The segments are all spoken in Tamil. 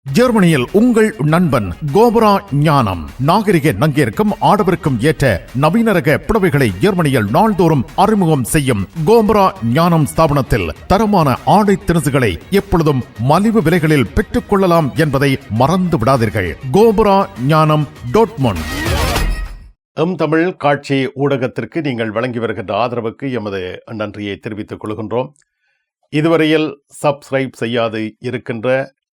ஜெர்மனியில் உங்கள் நண்பன் கோபரா ஞானம் நாகரிக நங்கிற்கும் ஆடவருக்கும் ஏற்ற நவீன ரக புடவைகளை ஜெர்மனியில் நாள்தோறும் அறிமுகம் செய்யும் கோபரா ஞானம் ஸ்தாபனத்தில் தரமான ஆடை திணுசுகளை எப்பொழுதும் மலிவு விலைகளில் பெற்றுக் கொள்ளலாம் என்பதை மறந்து விடாதீர்கள். கோபரா ஞானம் டாட்மண்ட். தமிழ் காட்சி ஊடகத்திற்கு நீங்கள் வழங்கி வருகின்ற ஆதரவுக்கு எமது நன்றியை தெரிவித்துக் கொள்கின்றோம். இதுவரையில் சப்ஸ்கிரைப் செய்யாது இருக்கின்ற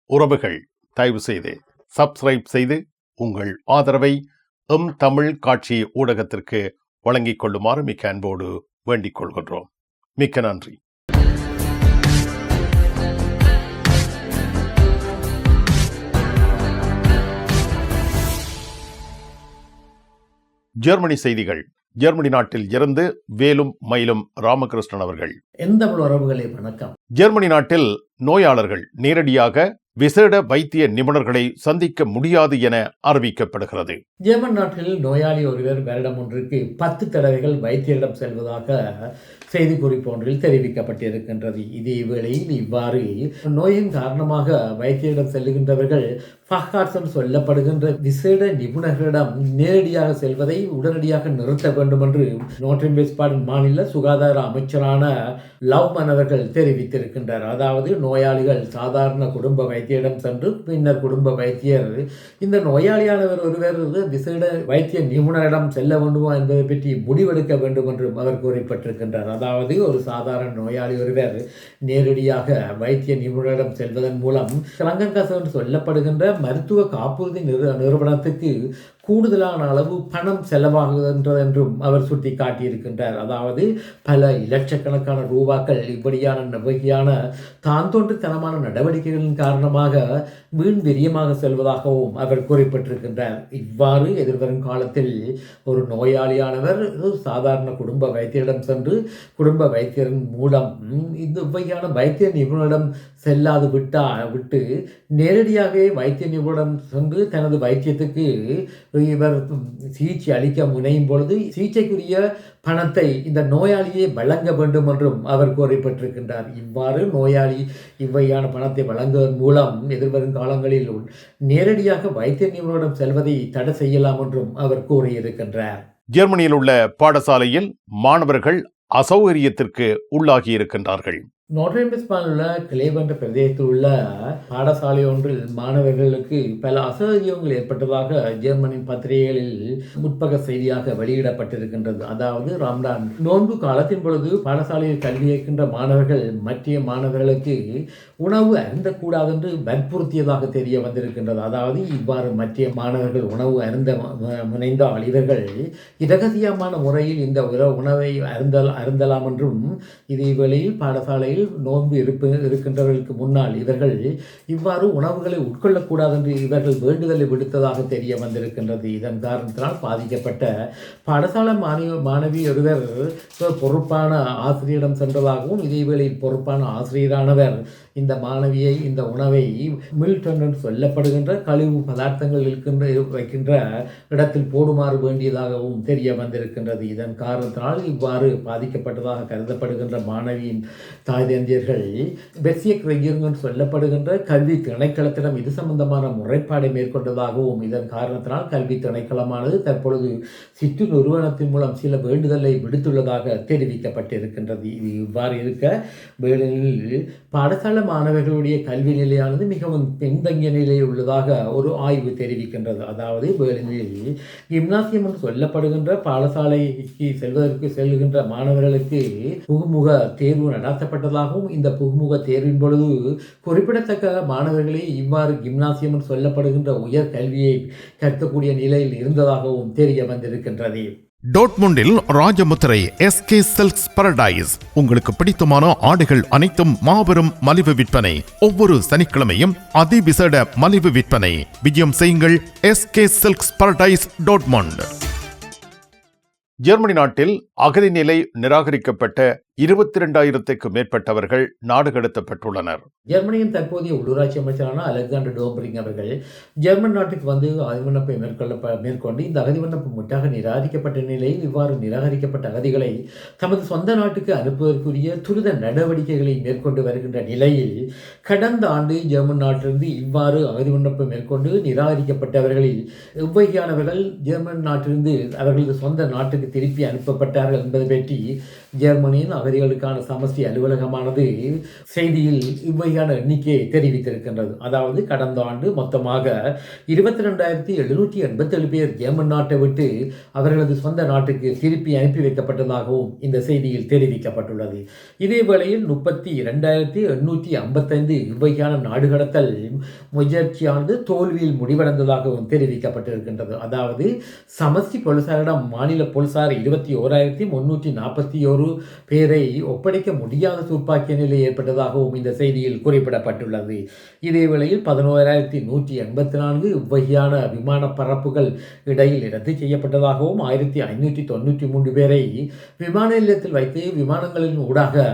உறவுகள் தயவு செய்து சப்ஸ்கிரைப் செய்து உங்கள் ஆதரவை தமிழ் காட்சி ஊடகத்திற்கு வழங்கிக் கொள்ளுமாறு மிக்க அன்போடு வேண்டிக் கொள்கின்றோம். மிக்க நன்றி. ஜெர்மனி செய்திகள். ஜெர்மனி நாட்டில் இருந்து வேலும் மயிலும் ராமகிருஷ்ணன் அவர்கள். உறவுகளே வணக்கம். ஜெர்மனி நாட்டில் நோயாளர்கள் நேரடியாக விசேட வைத்திய நிபுணர்களை சந்திக்க முடியாது என அறிவிக்கப்படுகிறது. ஜெர்மன் நாட்டில் நோயாளி ஒருவர் வருடம் ஒன்றுக்கு 10 தடவைகள் வைத்தியரிடம் செல்வதாக செய்திக்குறிப்பு ஒன்றில் தெரிவிக்கப்பட்டிருக்கின்றது. இதே வேளையில் இவ்வாறு நோயின் காரணமாக வைத்தியரிடம் செல்லுகின்றவர்கள் ஃபஹார்ட்ஸ் சொல்லப்படுகின்ற விசேட நிபுணர்களிடம் நேரடியாக செல்வதை உடனடியாக நிறுத்த வேண்டும் என்று நோர்த் வெஸ்ட்பாடன் மாநில சுகாதார அமைச்சரான லவ்மன் அவர்கள் தெரிவித்திருக்கின்றார். அதாவது நோயாளிகள் சாதாரண குடும்ப வைத்தியரிடம் சென்று பின்னர் குடும்ப வைத்தியர் இந்த நோயாளியானவர் ஒருவர் விசேட வைத்திய நிபுணரிடம் செல்ல வேண்டுமா என்பதை பற்றி முடிவெடுக்க வேண்டும் என்றும் அவர் கூறப்பட்டிருக்கின்றார். அதாவது ஒரு சாதாரண நோயாளி ஒருவர் நேரடியாக வைத்திய நிபுணரிடம் செல்வதன் மூலம் கலங்கன்காசு சொல்லப்படுகின்ற மருத்துவ காப்புறுதி நிறுவனத்துக்கு கூடுதலான அளவு பணம் செலவாகுகின்றது என்றும் அவர் சுட்டி காட்டியிருக்கின்றார். அதாவது பல இலட்சக்கணக்கான ரூபாக்கள் இப்படியான வகையான தான் தோன்றித்தனமான நடவடிக்கைகளின் காரணமாக வீண் விரியமாக செல்வதாகவும் அவர் குறிப்பிட்டிருக்கின்றார். இவ்வாறு எதிர்வரும் காலத்தில் ஒரு நோயாளியானவர் சாதாரண குடும்ப வைத்தியரிடம் சென்று குடும்ப வைத்தியரின் மூலம் இந்த வகையான வைத்திய நிபுணரிடம் செல்லாது விட்டு நேரடியாகவே வைத்திய நிபுணரிடம் சென்று தனது வைத்தியத்துக்கு இவர் சிகிச்சை அளிக்க முனையும் பொழுது சிகிச்சைக்குரிய பணத்தை இந்த நோயாளியை வழங்க வேண்டும் என்றும் அவர் கோரப்பட்டிருக்கின்றார். இவ்வாறு நோயாளி இவ்வையான பணத்தை வழங்குவதன் மூலம் எதிர்வரும் காலங்களில் நேரடியாக வைத்திய நிபுணரிடம் செல்வதை தடை செய்யலாம் என்றும் அவர் கூறியிருக்கின்றார். ஜெர்மனியில் உள்ள பாடசாலையில் மாணவர்கள் அசௌகரியத்திற்கு உள்ளாகி இருக்கின்றார்கள். நோர்த் வெஸ்ட்பாடனில் கிளேவ் என்ற பிரதேசத்தில் உள்ள பாடசாலை ஒன்றில் மாணவர்களுக்கு பல அசௌகரியங்கள் ஏற்பட்டதாக ஜெர்மனின் பத்திரிகைகளில் முற்பக செய்தியாக வெளியிடப்பட்டிருக்கின்றது. அதாவது ரம்லான் நோன்பு காலத்தின் பொழுது பாடசாலையில் கல்வி கேட்கின்ற மாணவர்கள் மற்ற மாணவர்களுக்கு உணவு அருந்தக்கூடாது என்று வற்புறுத்தியதாக தெரிய வந்திருக்கின்றது. அதாவது இவ்வாறு மற்ற மாணவர்கள் உணவு அருந்த முனைந்தால் இவர்கள் இரகசியமான முறையில் இந்த உணவை அருந்தலாம் என்றும் இதே வேளையில் பாடசாலையில் நோன்பு இருக்கின்றவர்களுக்கு முன்னால் இவர்கள் இவ்வாறு உணவுகளை உட்கொள்ளக்கூடாது என்று இவர்கள் வேண்டுதலை விடுத்ததாக தெரிய வந்திருக்கின்றது. இதன் காரணத்தினால் பாதிக்கப்பட்ட பாடசாலை மாணவி ஒருவர் பொறுப்பான ஆசிரியரிடம் சென்றதாகவும் இதேவேளையில் பொறுப்பான ஆசிரியரானவர் இந்த மாணவியை இந்த உணவை மில்டன் என்று சொல்லப்படுகின்ற கழிவு பதார்த்தங்கள் வைக்கின்ற இடத்தில் போடுமாறு வேண்டியதாகவும் தெரிய வந்திருக்கின்றது. இதன் காரணத்தினால் இவ்வாறு பாதிக்கப்பட்டதாக கருதப்படுகின்ற மாணவியின் தாய் தந்தையர்கள் பெர்சியக் ரெகியர் சொல்லப்படுகின்ற கல்வி திணைக்களத்திடம் இது சம்பந்தமான முறைப்பாடை மேற்கொண்டதாகவும் இதன் காரணத்தினால் கல்வி திணைக்களமானது தற்பொழுது சிற்று நிறுவனத்தின் மூலம் சில வேண்டுதலை விடுத்துள்ளதாக தெரிவிக்கப்பட்டிருக்கின்றது. இது இவ்வாறு இருக்க வேளையில் பாடசாலை மாணவர்களுடைய கல்வி நிலையானது மிகவும் பின்தங்கிய நிலையில் உள்ளதாக ஒரு ஆய்வு தெரிவிக்கின்றது. அதாவது வேளையில் கிம்னாசியம் என்று சொல்லப்படுகின்ற பாடசாலைக்கு செல்கின்ற மாணவர்களுக்கு புகுமுக தேர்வு நடத்தப்பட்டதாகவும் இந்த புகுமுக தேர்வின் பொழுது குறிப்பிடத்தக்க மாணவர்களே இவ்வாறு கிம்னாசியம் என்று சொல்லப்படுகின்ற உயர் கல்வியை கற்கக்கூடிய நிலையில் இருந்ததாகவும் தெரிய வந்திருக்கின்றது. டோட்முண்டில் ராஜமுத்திரை SK சில்க்ஸ் பாரடைஸ். உங்களுக்கு பிடித்தமான ஆடைகள் அனைத்தும் மாபெரும் மலிவு விற்பனை. ஒவ்வொரு சனிக்கிழமையும் அதிவிசேட மலிவு விற்பனை. விஜயம் செய்யுங்கள் SK silks Paradise Dortmund. Germany நாட்டில் அகதி நிலை நிராகரிக்கப்பட்ட 22,000க்கும் மேற்பட்டவர்கள் நாடு கடத்தப்பட்டுள்ளனர். ஜெர்மனியின் தற்போதைய உள்ளூராட்சி அமைச்சரான அலெக்சாண்டர் டோப்ரிங் அவர்கள் ஜெர்மன் நாட்டுக்கு வந்து அகதிவிண்ணப்பை மேற்கொண்டு இந்த அகதிவிண்ணப்பம் முற்றாக நிராகரிக்கப்பட்ட நிலையில் இவ்வாறு நிராகரிக்கப்பட்ட அகதிகளை தமது சொந்த நாட்டுக்கு அனுப்புவதற்குரிய துரித நடவடிக்கைகளை மேற்கொண்டு வருகின்ற நிலையில் கடந்த ஆண்டு ஜெர்மன் நாட்டிலிருந்து இவ்வாறு அகதிவிண்ணப்பம் மேற்கொண்டு நிராகரிக்கப்பட்டவர்களில் எவ்வகையானவர்கள் ஜெர்மன் நாட்டிலிருந்து அவர்களது சொந்த நாட்டுக்கு திருப்பி அனுப்பப்பட்டார்கள் என்பது பற்றி ஜெர்மனியின் அகதிகளுக்கான சமஷ்டி அலுவலகமானது செய்தியில் இவ்வகையான எண்ணிக்கையை தெரிவித்திருக்கின்றது. அதாவது கடந்த ஆண்டு மொத்தமாக 22,787 பேர் ஜெர்மன் நாட்டை விட்டு அவர்களது சொந்த நாட்டுக்கு திருப்பி அனுப்பி வைக்கப்பட்டதாகவும் இந்த செய்தியில் தெரிவிக்கப்பட்டுள்ளது. இதே வேளையில் 32,855 இவ்வகையான நாடு கடத்தல் முயற்சியானது தோல்வியில் முடிவடைந்ததாகவும் தெரிவிக்கப்பட்டிருக்கின்றது. அதாவது சமஷ்டி போலீசாரிடம் மாநில போலீசார் 21,341 பேரை ஒப்படைக்க முடியாத துப்பாக்கிய நிலை ஏற்பட்டதாகவும் இந்த செய்தியில் குறிப்பிடப்பட்டுள்ளது. இதே வேளையில் 11,184 இவ்வகையான விமான பறப்புகள் இடையில் ரத்து செய்யப்பட்டதாகவும் 1,593 பேரை விமான நிலையத்தில் வைத்து விமானங்களின் ஊடாக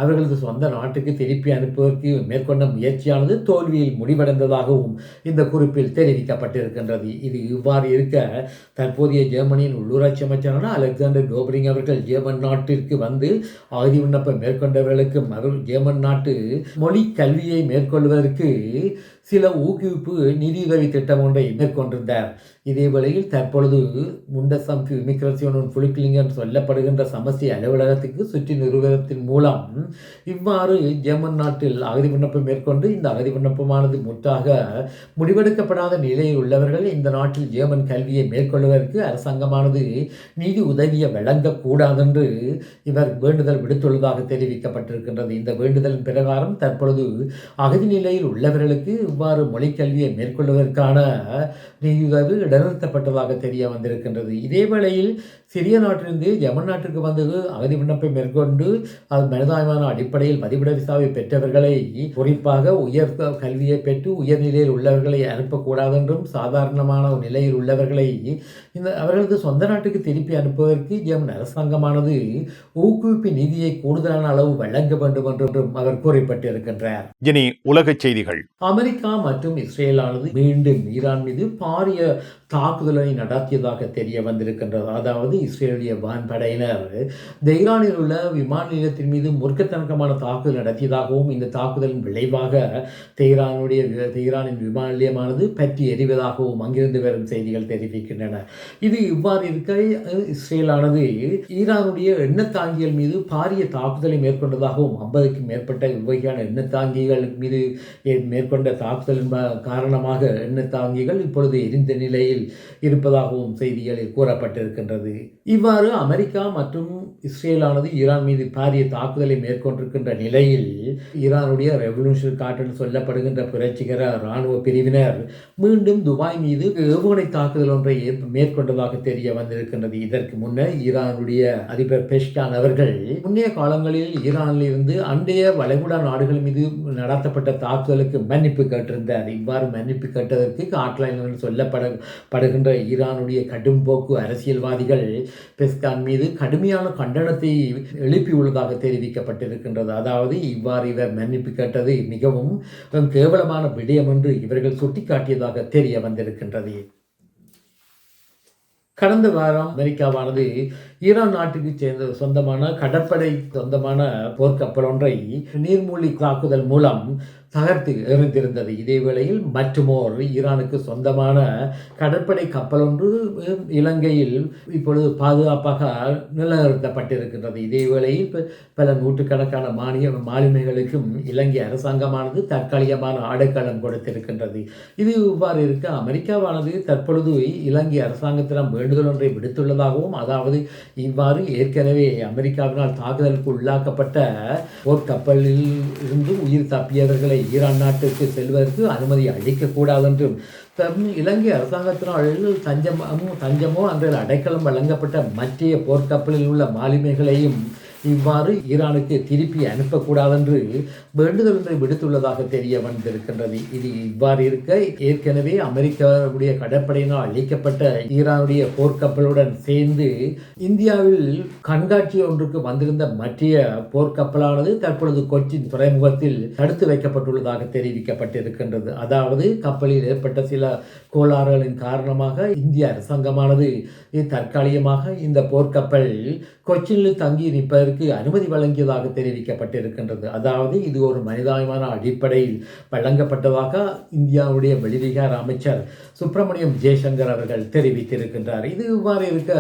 அவர்களது சொந்த நாட்டுக்கு திருப்பி அனுப்புவதற்கு மேற்கொண்ட முயற்சியானது தோல்வியில் முடிவடைந்ததாகவும் இந்த குறிப்பில் தெரிவிக்கப்பட்டிருக்கின்றது. இது இவ்வாறு இருக்க தற்போதைய ஜெர்மனியின் உள்ளூராட்சி அமைச்சரான அலெக்சாண்டர் டோப்ரிங் அவர்கள் ஜெர்மன் நாட்டிற்கு வந்து அகதி விண்ணப்பம் மேற்கொண்டவர்களுக்கும் ஜெர்மன் நாட்டு மொழி கல்வியை மேற்கொள்வதற்கு சில ஊக்குவிப்பு நிதியுதவி திட்டம் ஒன்றை மேற்கொண்டிருந்தார். இதே வேளையில் தற்பொழுது முண்டசம் இமிகிரேஷன் புலிக்லிங்கன் சொல்லப்படுகின்ற சமஷ்டி அலுவலகத்துக்கு சுற்றி நிறுவனத்தின் மூலம் இவ்வாறு ஜெர்மன் நாட்டில் அகதி விண்ணப்பம் மேற்கொண்டு இந்த அகதி விண்ணப்பமானது முற்றாக முடிவெடுக்கப்படாத நிலையில் உள்ளவர்கள் இந்த நாட்டில் ஜெர்மன் கல்வியை மேற்கொள்வதற்கு அரசாங்கமானது நிதி உதவியை வழங்கக்கூடாது என்று இவர் வேண்டுதல் விடுத்துள்ளதாக தெரிவிக்கப்பட்டிருக்கின்றது. இந்த வேண்டுதலின் பிரகாரம் தற்பொழுது அகதி நிலையில் உள்ளவர்களுக்கு இவ்வாறு மொழிக்கல்வியை மேற்கொள்வதற்கான நிதியுதவி இடைநிறுத்தப்பட்டதாக தெரிய வந்திருக்கின்றது. இதே வேளையில் சிறிய நாட்டிலிருந்து ஜெர்மன் நாட்டிற்கு வந்து அகதி விண்ணப்பம் மேற்கொண்டு அது மனிதாயமான அடிப்படையில் பதிவிட விசாவை பெற்றவர்களை குறிப்பாக உயர் கல்வியை பெற்று உயர்நிலையில் உள்ளவர்களை அனுப்பக்கூடாது என்றும் சாதாரணமான நிலையில் உள்ளவர்களை அவர்களது சொந்த நாட்டுக்கு திருப்பி அனுப்புவதற்கு ஜெர்மன் அரசாங்கமானது ஊக்குவிப்பு நிதியை கூடுதலான அளவு வழங்க வேண்டும் என்றும் அவர் கூறப்பட்டிருக்கின்றார். இனி உலக செய்திகள். அமெரிக்கா மற்றும் இஸ்ரேலானது மீண்டும் ஈரான் மீது பாரிய தாக்குதலை நடத்தியதாக தெரிய வந்திருக்கின்றது. அதாவது இஸ்ரேலிய வான்படையினர் தெஹ்ரானில் உள்ள விமான நிலையத்தின் மீது மூர்க்கத்தனமான தாக்குதல் நடத்தியதாகவும் இந்த தாக்குதலின் விளைவாக தெஹ்ரானின் விமான நிலையமானது பற்றி எரிவதாகவும் அங்கிருந்து வரும் செய்திகள் தெரிவிக்கின்றன. இது இவ்வாறு இருக்க இஸ்ரேலானது ஈரானுடைய எண்ணெய் தாங்கிகள் மீது பாரிய தாக்குதலை மேற்கொண்டதாகவும் 50க்கும் மேற்பட்ட இவ்வகையான எண்ணெய் தாங்கிகள் மீது மேற்கொண்ட தாக்குதலின் காரணமாக எண்ணெய் தாங்கிகள் இப்பொழுது எரிந்த நிலையில் இருப்பதாகவும் செய்திகளில் கூறப்பட்டிருக்கின்றது. இவ்வாறு அமெரிக்கா மற்றும் இஸ்ரேலானது ஈரான் மீது பாரிய தாக்குதலை மேற்கொண்டிருக்கின்ற நிலையில் ஈரானுடைய ரெவல்யூஷன் கார்ட் என்று சொல்லப்படுகின்ற புரட்சிகர இராணுவ பிரிவினர் மீண்டும் துபாய் மீது ஏவுகணை தாக்குதல் ஒன்றை மேற்கொண்டதாக தெரிய வந்திருக்கின்றது. இதற்கு முன்னர் ஈரானுடைய அதிபர் பெஷ்கான் அவர்கள் முன்னைய காலங்களில் ஈரானில் இருந்து அண்டைய வளைகுடா நாடுகள் மீது நடத்தப்பட்ட தாக்குதலுக்கு மன்னிப்பு கேட்டிருந்தார். இவ்வாறு மன்னிப்பு கேட்டதற்கு ஹாட்லைன் என்று சொல்லப்படுகின்ற ஈரானுடைய கடும்போக்கு அரசியல்வாதிகள் பெஸ்கான் மீது கடுமையான கண்டனத்தை எழுப்பியுள்ளதாக தெரிவிக்கப்பட்டிருக்கின்றது. அதாவது இவ்வாறு இவர் மன்னிப்பு கேட்டது மிகவும் கேவலமான விடயம் என்று இவர்கள் சுட்டிக்காட்டியதாக தெரிய வந்திருக்கின்றது. கடந்த வாரம் அமெரிக்காவானது ஈரான் நாட்டுக்கு சேர்ந்த சொந்தமான கடற்படை சொந்தமான போர்க்கப்பல் ஒன்றை நீர்மூழ்கி தாக்குதல் மூலம் தகர்த்து எறிந்திருந்தது. இதே வேளையில் மற்றுமோர் ஈரானுக்கு சொந்தமான கடற்படை கப்பல் ஒன்று இலங்கையில் இப்பொழுது பாதுகாப்பாக நிலைநிறுத்தப்பட்டிருக்கின்றது. இதே வேளையில் பல நூற்றுக்கணக்கான மாலுமிகளுக்கும் இலங்கை அரசாங்கமானது தற்காலிகமான ஆடைக்களம் கொடுத்திருக்கின்றது. இது இவ்வாறு இருக்க அமெரிக்காவானது தற்பொழுது இலங்கை அரசாங்கத்திடம் வேண்டுதல் ஒன்றை விடுத்துள்ளதாகவும், அதாவது இவ்வாறு ஏற்கனவே அமெரிக்காவினால் தாக்குதலுக்கு உள்ளாக்கப்பட்ட போர்க்கப்பலில் இருந்து உயிர் தப்பியவர்களை ஈரான் நாட்டுக்கு செல்வதற்கு அனுமதி அளிக்கக்கூடாது என்றும் இலங்கை அரசாங்கத்தினால் தஞ்சமோ அன்றைய அடைக்கலம் வழங்கப்பட்ட மற்ற போர்க்கப்பலில் உள்ள மாலுமிகளையும் இவ்வாறு ஈரானுக்கு திருப்பி அனுப்பக்கூடாது என்று வேண்டுதல் ஒன்றை விடுத்துள்ளதாக தெரிய வந்திருக்கின்றது. இது இவ்வாறு இருக்க, ஏற்கனவே அமெரிக்காவுடைய கடற்படையினால் அழிக்கப்பட்ட ஈரானுடைய போர்க்கப்பலுடன் சேர்ந்து இந்தியாவில் கண்காட்சி ஒன்றுக்கு வந்திருந்த மற்ற போர்க்கப்பலானது தற்பொழுது கொச்சின் துறைமுகத்தில் தடுத்து வைக்கப்பட்டுள்ளதாக தெரிவிக்கப்பட்டிருக்கின்றது. அதாவது கப்பலில் ஏற்பட்ட சில கோளாறுகளின் காரணமாக இந்திய அரசாங்கமானது தற்காலிகமாக இந்த போர்க்கப்பல் கொச்சினில் தங்கி நிற்பதற்கு அனுமதி வழங்கியதாக தெரிவிக்கப்பட்டிருக்கின்றது. அதாவது இது ஒரு மனிதாயமான அடிப்படையில் வழங்கப்பட்டதாக இந்தியாவுடைய வெளிவிகார அமைச்சர் சுப்பிரமணியம் ஜெய்சங்கர் அவர்கள் தெரிவித்திருக்கின்றார். இது இவ்வாறு இருக்க,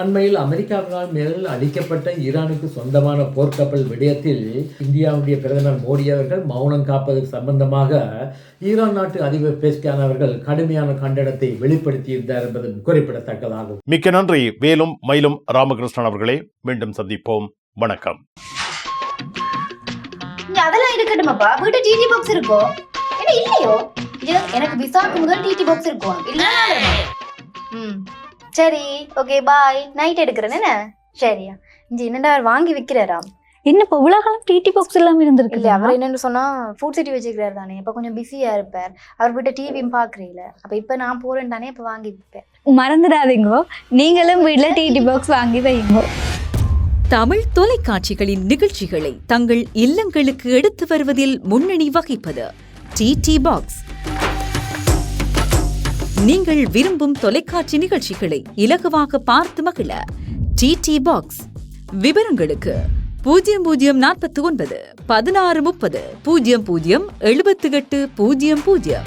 அண்மையில் அமெரிக்காவினால் மேல் அளிக்கப்பட்ட ஈரானுக்கு சொந்தமான போர்க்கப்பல் விடயத்தில் இந்தியாவுடைய பிரதமர் மோடி அவர்கள் மௌனம் காப்பது சம்பந்தமாக ஈரான் நாட்டு அதிபர் பெஸ்கான் அவர்கள் கடுமையான கண்டனத்தை வெளிப்படுத்தியிருந்தார் என்பது குறிப்பிடத்தக்கதாகும். மிக்க நன்றி வேலும் மயிலும் ராமகிருஷ்ணன் அவர்களே. மீண்டும் சந்திப்போம். வணக்கம். அதெல்லாம் இருக்கட்டுமாப்பா, வீட்டு டிடி பாக்ஸ் இருக்கோ என்ன இல்லையோ? எனக்கு விசாக்கு முதல் டிடி பாக்ஸ் இருக்கும் இல்ல? சரி, ஓகே, பாய். நைட் எடுக்கிறேன் என்ன? சரியா? இங்க என்னடா வாங்கி விற்கிறாராம்? என்னப்பா உலகம் டிடி பாக்ஸ் எல்லாம் இருந்திருக்கு? இல்ல, அவர் என்னன்னு சொன்னா ஃபுட் சிட்டி வச்சுக்கிறாரு தானே, இப்ப கொஞ்சம் பிஸியா இருப்பார். அவர் வீட்டை டிவியும் பாக்குறீல, அப்ப இப்ப நான் போறேன் தானே, இப்ப வாங்கி விற்பேன். மறந்துடாதீங்கோ, நீங்களும் வீட்டுல டிடி பாக்ஸ் வாங்கி வைங்க. தமிழ் தொலைக்காட்சிகளின் நிகழ்ச்சிகளை தங்கள் இல்லங்களுக்கு எடுத்து வருவதில் முன்னணி வகிப்பது டிடி பாக்ஸ். நீங்கள் விரும்பும் தொலைக்காட்சி நிகழ்ச்சிகளை இலகுவாக பார்த்து மகிழ டிடி பாக்ஸ். விவரங்களுக்கு 0049 1630 00 78 00.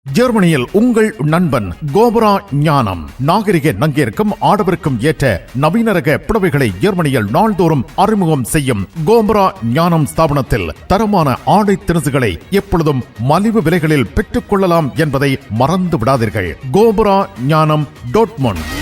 ஜெர்மனியில் உங்கள் நண்பன் கோபரா ஞானம் நாகரிக நங்கிற்கும் ஆடவருக்கும் ஏற்ற நவீன ரக புடவைகளை ஜெர்மனியில் நாள்தோறும் அறிமுகம் செய்யும் கோபரா ஞானம் ஸ்தாபனத்தில் தரமான ஆடை திணுசுகளை எப்பொழுதும் மலிவு விலைகளில் பெற்றுக் கொள்ளலாம் என்பதை மறந்து விடாதீர்கள். கோபரா ஞானம் டாட்மண்ட்.